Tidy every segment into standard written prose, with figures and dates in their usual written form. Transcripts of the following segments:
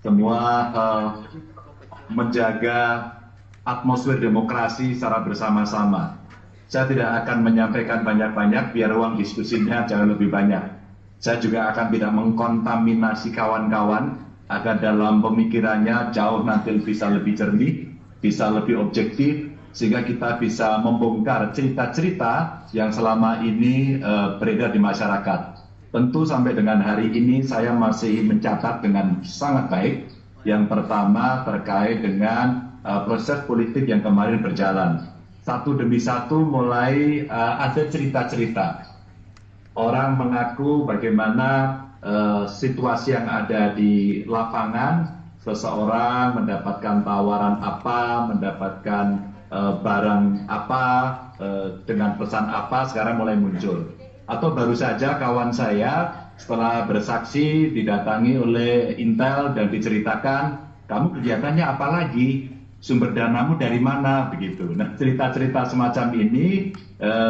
semua menjaga atmosfer demokrasi secara bersama-sama. Saya tidak akan menyampaikan banyak-banyak biar ruang diskusinya jauh lebih banyak. Saya juga akan tidak mengkontaminasi kawan-kawan agar dalam pemikirannya jauh nanti bisa lebih jernih, bisa lebih objektif, sehingga kita bisa membongkar cerita-cerita yang selama ini beredar di masyarakat. Tentu sampai dengan hari ini saya masih mencatat dengan sangat baik. Yang pertama terkait dengan proses politik yang kemarin berjalan. Satu demi satu mulai ada cerita-cerita. Orang mengaku bagaimana situasi yang ada di lapangan, seseorang mendapatkan tawaran apa, mendapatkan barang apa, dengan pesan apa, sekarang mulai muncul. Atau baru saja kawan saya setelah bersaksi didatangi oleh Intel dan diceritakan, kamu kegiatannya apa lagi? Sumber danamu dari mana? Begitu. Nah, cerita-cerita semacam ini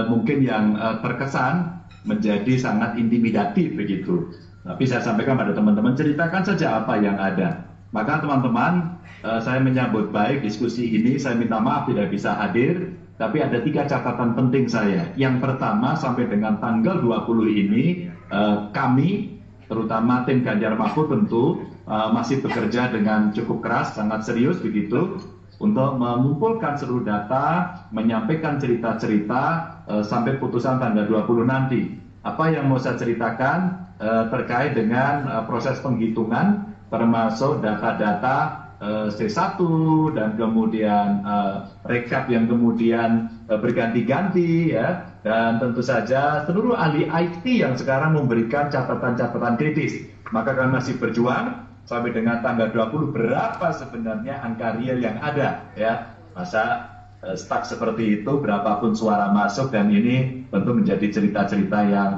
mungkin yang terkesan menjadi sangat intimidatif begitu. Tapi saya sampaikan pada teman-teman, ceritakan saja apa yang ada. Maka teman-teman, saya menyambut baik diskusi ini. Saya minta maaf tidak bisa hadir, tapi ada 3 catatan penting saya. Yang pertama, sampai dengan tanggal 20 ini, kami, terutama tim Ganjar Mahfud tentu, masih bekerja dengan cukup keras, sangat serius begitu, untuk mengumpulkan seluruh data, menyampaikan cerita-cerita sampai putusan tanggal 20 nanti. Apa yang mau saya ceritakan terkait dengan proses penghitungan, termasuk data-data C1 dan kemudian rekap yang kemudian berganti-ganti ya, dan tentu saja seluruh ahli IT yang sekarang memberikan catatan-catatan kritis. Maka kami masih berjuang sampai dengan tanggal 20 berapa sebenarnya angka real yang ada ya. Masa stuck seperti itu, berapapun suara masuk, dan ini tentu menjadi cerita-cerita yang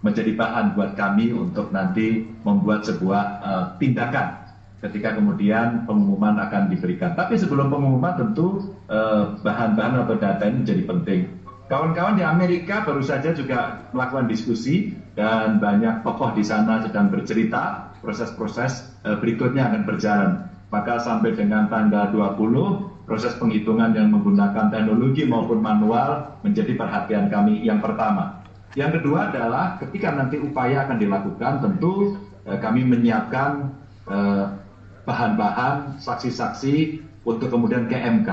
menjadi bahan buat kami untuk nanti membuat sebuah tindakan ketika kemudian pengumuman akan diberikan. Tapi sebelum pengumuman tentu bahan-bahan atau data ini menjadi penting. Kawan-kawan di Amerika baru saja juga melakukan diskusi dan banyak tokoh di sana sedang bercerita proses-proses berikutnya akan berjalan. Maka sampai dengan tanggal 20 proses penghitungan yang menggunakan teknologi maupun manual menjadi perhatian kami yang pertama. Yang kedua adalah ketika nanti upaya akan dilakukan, tentu kami menyiapkan bahan-bahan, saksi-saksi untuk kemudian ke MK.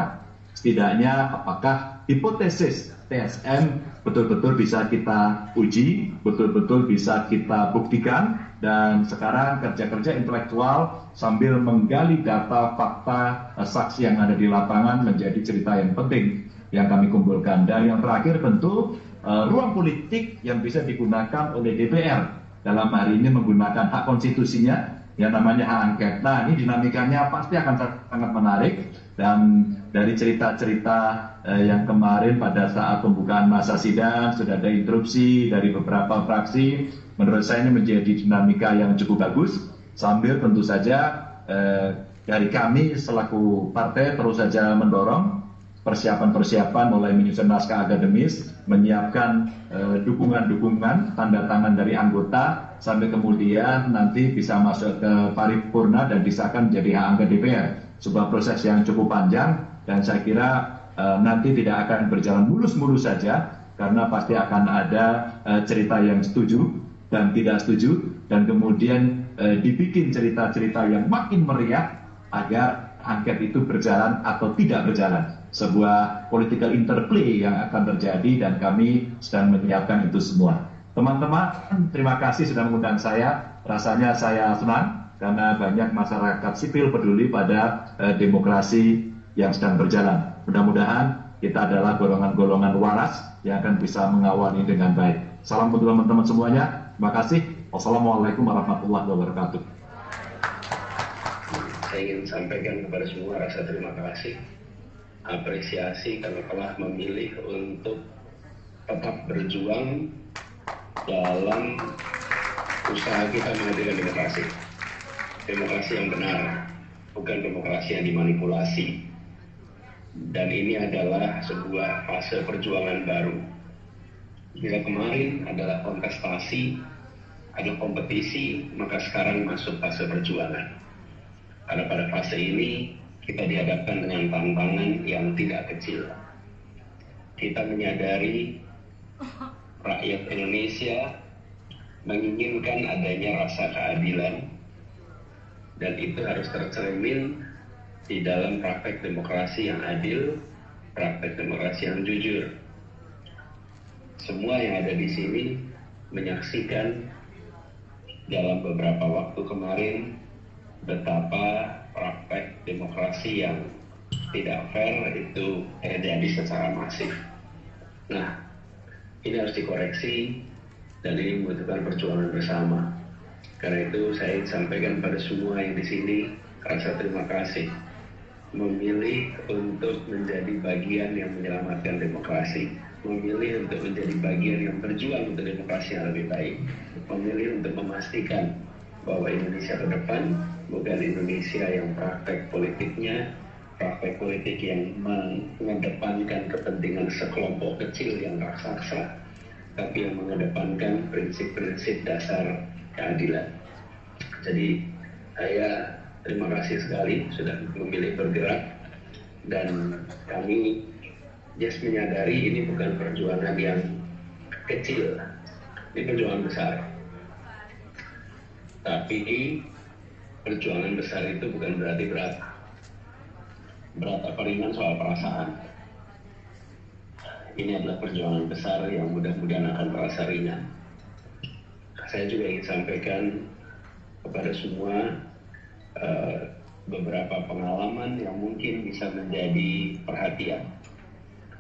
Setidaknya apakah hipotesis TSM betul-betul bisa kita uji, betul-betul bisa kita buktikan, dan sekarang kerja-kerja intelektual sambil menggali data, fakta, saksi yang ada di lapangan menjadi cerita yang penting yang kami kumpulkan. Dan yang terakhir tentu ruang politik yang bisa digunakan oleh DPR dalam hari ini menggunakan hak konstitusinya yang namanya hak angket. Nah, ini dinamikanya pasti akan sangat menarik, dan dari cerita-cerita yang kemarin pada saat pembukaan masa sidang sudah ada interupsi dari beberapa fraksi. Menurut saya ini menjadi dinamika yang cukup bagus, sambil tentu saja dari kami selaku partai terus saja mendorong persiapan-persiapan mulai menyusun naskah akademis, menyiapkan dukungan-dukungan, tanda tangan dari anggota, sampai kemudian nanti bisa masuk ke paripurna dan disahkan menjadi hak angket DPR. Sebuah proses yang cukup panjang, dan saya kira nanti tidak akan berjalan mulus-mulus saja, karena pasti akan ada cerita yang setuju dan tidak setuju, dan kemudian dibikin cerita-cerita yang makin meriah agar angket itu berjalan atau tidak berjalan. Sebuah political interplay yang akan terjadi, dan kami sedang menyiapkan itu semua. Teman-teman, terima kasih sudah mengundang saya. Rasanya saya senang karena banyak masyarakat sipil peduli pada demokrasi yang sedang berjalan. Mudah-mudahan kita adalah golongan-golongan waras yang akan bisa mengawal ini dengan baik. Salam untuk teman-teman semuanya. Terima kasih. Wassalamualaikum warahmatullahi wabarakatuh. Saya ingin sampaikan kepada semua rasa terima kasih, apresiasi karena telah memilih untuk tetap berjuang dalam usaha kita menghadirkan demokrasi. Demokrasi yang benar, bukan demokrasi yang dimanipulasi. Dan ini adalah sebuah fase perjuangan baru. Bila kemarin adalah kontestasi, ada kompetisi, maka sekarang masuk fase perjuangan. Karena pada fase ini kita dihadapkan dengan tantangan yang tidak kecil. Kita menyadari rakyat Indonesia menginginkan adanya rasa keadilan, dan itu harus tercermin di dalam praktek demokrasi yang adil, praktek demokrasi yang jujur. Semua yang ada di sini menyaksikan dalam beberapa waktu kemarin betapa praktek demokrasi yang tidak fair itu terjadi secara masif. Nah, ini harus dikoreksi dan ini membutuhkan perjuangan bersama. Karena itu saya sampaikan pada semua yang di sini rasa terima kasih memilih untuk menjadi bagian yang menyelamatkan demokrasi, memilih untuk menjadi bagian yang berjuang untuk demokrasi yang lebih baik, memilih untuk memastikan bahwa Indonesia ke depan bukan Indonesia yang praktek politiknya, praktek politik yang mengedepankan kepentingan sekelompok kecil yang raksasa, tapi yang mengedepankan prinsip-prinsip dasar keadilan. Jadi saya terima kasih sekali sudah memilih bergerak, dan kami menyadari ini bukan perjuangan yang kecil, ini perjuangan besar. Tapi perjuangan besar itu bukan berarti berat. Berat apa ringan soal perasaan. Ini adalah perjuangan besar yang mudah-mudahan akan terasa ringan. Saya juga ingin sampaikan kepada semua beberapa pengalaman yang mungkin bisa menjadi perhatian.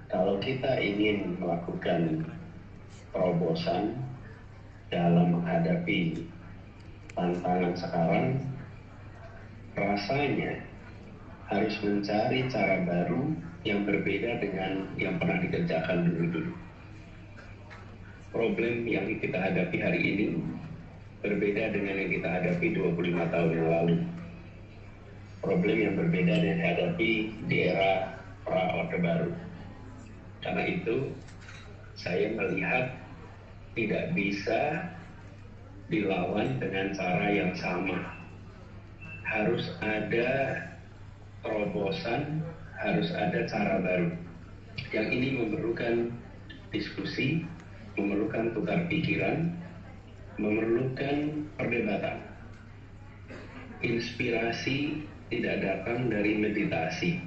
Kalau kita ingin melakukan terobosan dalam menghadapi tantangan sekarang, rasanya harus mencari cara baru yang berbeda dengan yang pernah dikerjakan dulu. Problem yang kita hadapi hari ini berbeda dengan yang kita hadapi 25 tahun yang lalu. Problem yang berbeda dengan yang dihadapi di era pra-Orde Baru. Karena itu, saya melihat tidak bisa dilawan dengan cara yang sama. Harus ada terobosan, harus ada cara baru. Yang ini memerlukan diskusi, memerlukan tukar pikiran, memerlukan perdebatan. Inspirasi tidak datang dari meditasi.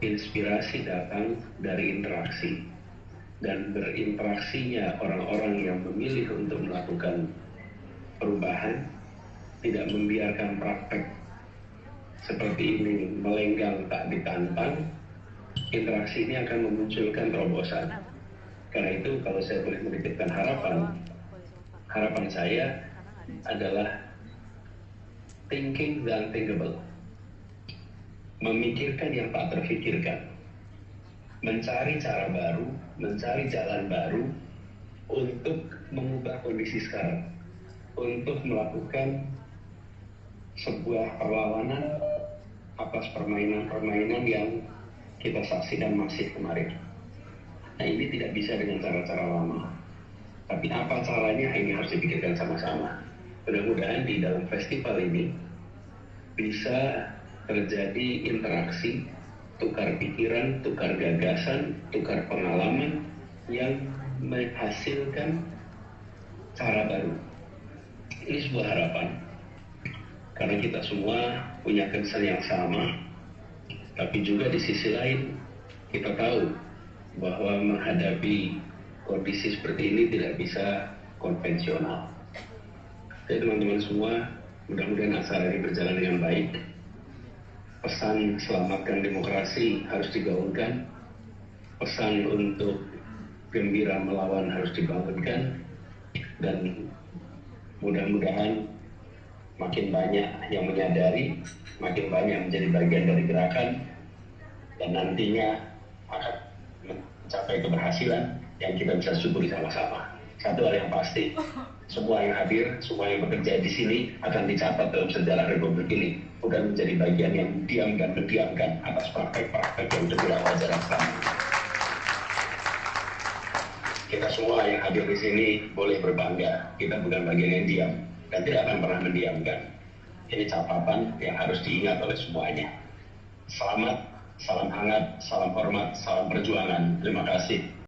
Inspirasi datang dari interaksi. Dan berinteraksinya orang-orang yang memilih untuk melakukan perubahan, tidak membiarkan praktek seperti ini melenggang tak ditantang, interaksi ini akan memunculkan terobosan. Karena itu kalau saya boleh menitipkan harapan saya adalah thinking the unthinkable, memikirkan yang tak terfikirkan, mencari cara baru, mencari jalan baru untuk mengubah kondisi sekarang, untuk melakukan sebuah perlawanan atas permainan-permainan yang kita saksikan masif kemarin. Nah, ini tidak bisa dengan cara-cara lama. Tapi apa caranya, ini harus dipikirkan sama-sama. Mudah-mudahan di dalam festival ini bisa terjadi interaksi, tukar pikiran, tukar gagasan, tukar pengalaman yang menghasilkan cara baru. Ini sebuah harapan. Karena kita semua punya concern yang sama, tapi juga di sisi lain kita tahu bahwa menghadapi kondisi seperti ini tidak bisa konvensional. Jadi teman-teman semua, mudah-mudahan acara ini berjalan dengan baik. Pesan selamatkan demokrasi harus digaungkan. Pesan untuk gembira melawan harus dibangunkan. Dan mudah-mudahan makin banyak yang menyadari, makin banyak menjadi bagian dari gerakan, dan nantinya akan mencapai keberhasilan yang kita bisa syukuri sama-sama. Satu hal yang pasti, semua yang hadir, semua yang bekerja di sini akan dicatat dalam sejarah Republik ini, bukan menjadi bagian yang diam dan mendiamkan atas praktek-praktek yang tidak wajar selama ini. Kita semua yang hadir di sini boleh berbangga, kita bukan bagian yang diam dan tidak akan pernah mendiamkan. Ini catatan yang harus diingat oleh semuanya. Selamat, salam hangat, salam hormat, salam perjuangan. Terima kasih.